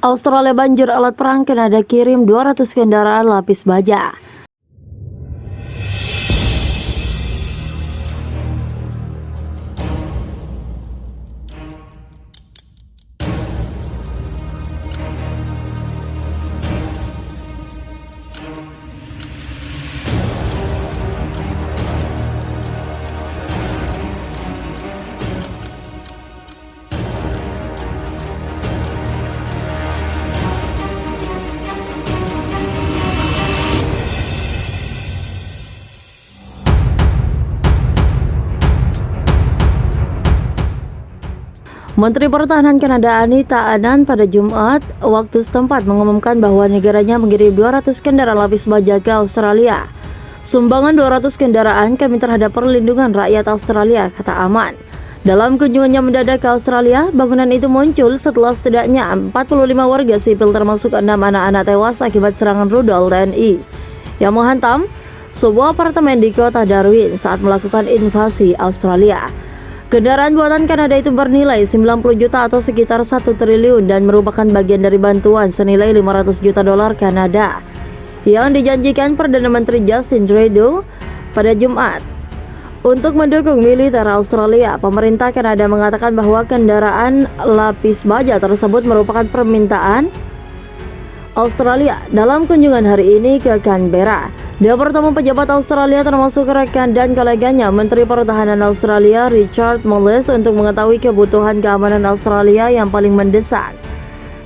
Australia banjir alat perang, Kanada kirim 200 kendaraan lapis baja. Menteri Pertahanan Kanada Anita Anand pada Jumat waktu setempat mengumumkan bahwa negaranya mengirim 200 kendaraan lapis baja ke Australia. Sumbangan 200 kendaraan kami terhadap perlindungan rakyat Australia, kata Aman. Dalam kunjungannya mendadak ke Australia, bangunan itu muncul setelah setidaknya 45 warga sipil termasuk 6 anak-anak tewas akibat serangan rudal TNI yang menghantam sebuah apartemen di kota Darwin saat melakukan invasi Australia. Kendaraan buatan Kanada itu bernilai 90 juta atau sekitar 1 triliun dan merupakan bagian dari bantuan senilai 500 juta dolar Kanada yang dijanjikan Perdana Menteri Justin Trudeau pada Jumat. Untuk mendukung militer Australia, pemerintah Kanada mengatakan bahwa kendaraan lapis baja tersebut merupakan permintaan Australia dalam kunjungan hari ini ke Canberra. Dia bertemu pejabat Australia termasuk rekan dan koleganya Menteri Pertahanan Australia Richard Marles untuk mengetahui kebutuhan keamanan Australia yang paling mendesak.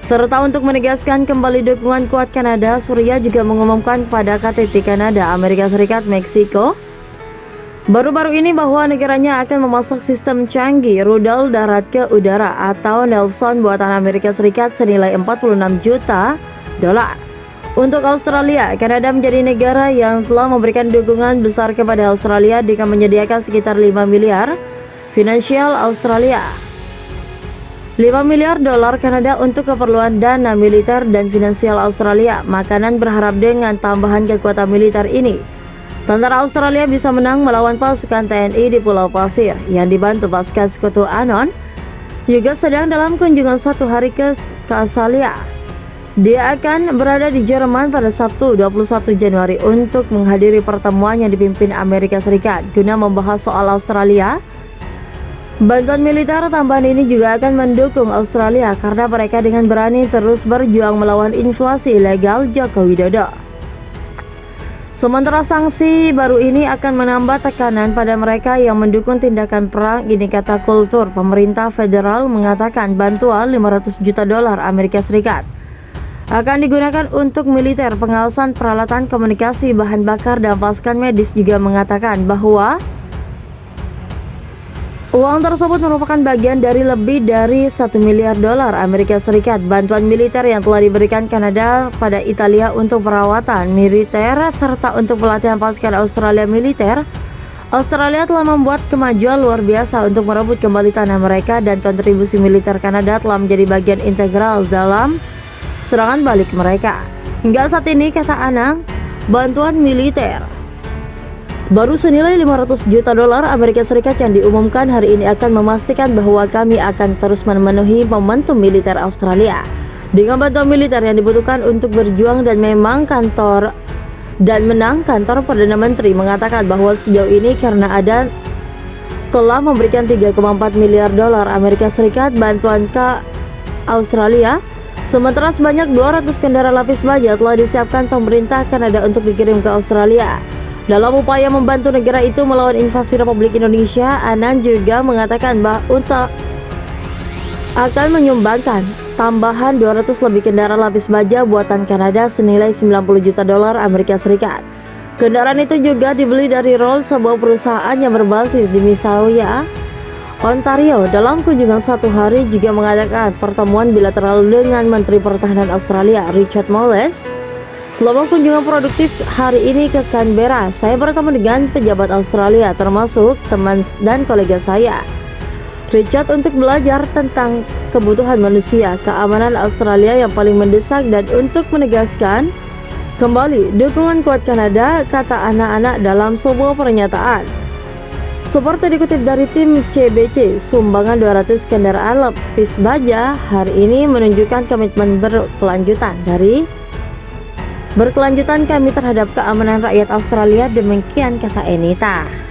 Serta untuk menegaskan kembali dukungan kuat Kanada, Surya juga mengumumkan pada KTT Kanada, Amerika Serikat, Meksiko baru-baru ini bahwa negaranya akan memasok sistem canggih rudal darat ke udara atau Nelson buatan Amerika Serikat senilai 46 juta dolar. Untuk Australia, Kanada menjadi negara yang telah memberikan dukungan besar kepada Australia dengan menyediakan sekitar 5 miliar finansial Australia. 5 miliar dolar Kanada untuk keperluan dana militer dan finansial Australia. Makanan berharap dengan tambahan kekuatan militer ini, tentara Australia bisa menang melawan pasukan TNI di Pulau Pasir yang dibantu pasukan Sekutu Anon juga sedang dalam kunjungan 1 hari ke Australia. Dia akan berada di Jerman pada Sabtu 21 Januari untuk menghadiri pertemuan yang dipimpin Amerika Serikat guna membahas soal Australia. Bantuan militer tambahan ini juga akan mendukung Australia karena mereka dengan berani terus berjuang melawan inflasi ilegal Joko Widodo. Sementara sanksi baru ini akan menambah tekanan pada mereka yang mendukung tindakan perang, ini kata Kultur. Pemerintah federal mengatakan bantuan 500 juta dolar Amerika Serikat akan digunakan untuk militer, pengawasan peralatan komunikasi, bahan bakar, dan pasukan medis. Juga mengatakan bahwa uang tersebut merupakan bagian dari lebih dari 1 miliar dolar Amerika Serikat bantuan militer yang telah diberikan Kanada pada Italia untuk perawatan militer serta untuk pelatihan pasukan Australia militer. Australia telah membuat kemajuan luar biasa untuk merebut kembali tanah mereka dan kontribusi militer Kanada telah menjadi bagian integral dalam serangan balik mereka. Hingga saat ini, kata Anang, bantuan militer baru senilai 500 juta dolar Amerika Serikat yang diumumkan hari ini akan memastikan bahwa kami akan terus memenuhi momentum militer Australia dengan bantuan militer yang dibutuhkan untuk berjuang dan menang. Kantor Perdana Menteri mengatakan bahwa sejauh ini karena ada telah memberikan 3,4 miliar dolar Amerika Serikat bantuan ke Australia. Sementara sebanyak 200 kendaraan lapis baja telah disiapkan pemerintah Kanada untuk dikirim ke Australia. Dalam upaya membantu negara itu melawan invasi Republik Indonesia, Anand juga mengatakan bahwa untuk akan menyumbangkan tambahan 200 lebih kendaraan lapis baja buatan Kanada senilai 90 juta dolar Amerika Serikat. Kendaraan itu juga dibeli dari Rolls, sebuah perusahaan yang berbasis di Mississauga, Ontario. Dalam kunjungan 1 hari juga mengadakan pertemuan bilateral dengan Menteri Pertahanan Australia Richard Marles. Selama kunjungan produktif hari ini ke Canberra, saya bertemu dengan pejabat Australia termasuk teman dan kolega saya Richard untuk belajar tentang kebutuhan manusia, keamanan Australia yang paling mendesak dan untuk menegaskan kembali dukungan kuat Kanada, kata anak-anak dalam sebuah pernyataan. Seperti dikutip dari tim CBC, sumbangan 200 kendaraan lapis baja hari ini menunjukkan komitmen berkelanjutan kami terhadap keamanan rakyat Australia, demikian kata Enita.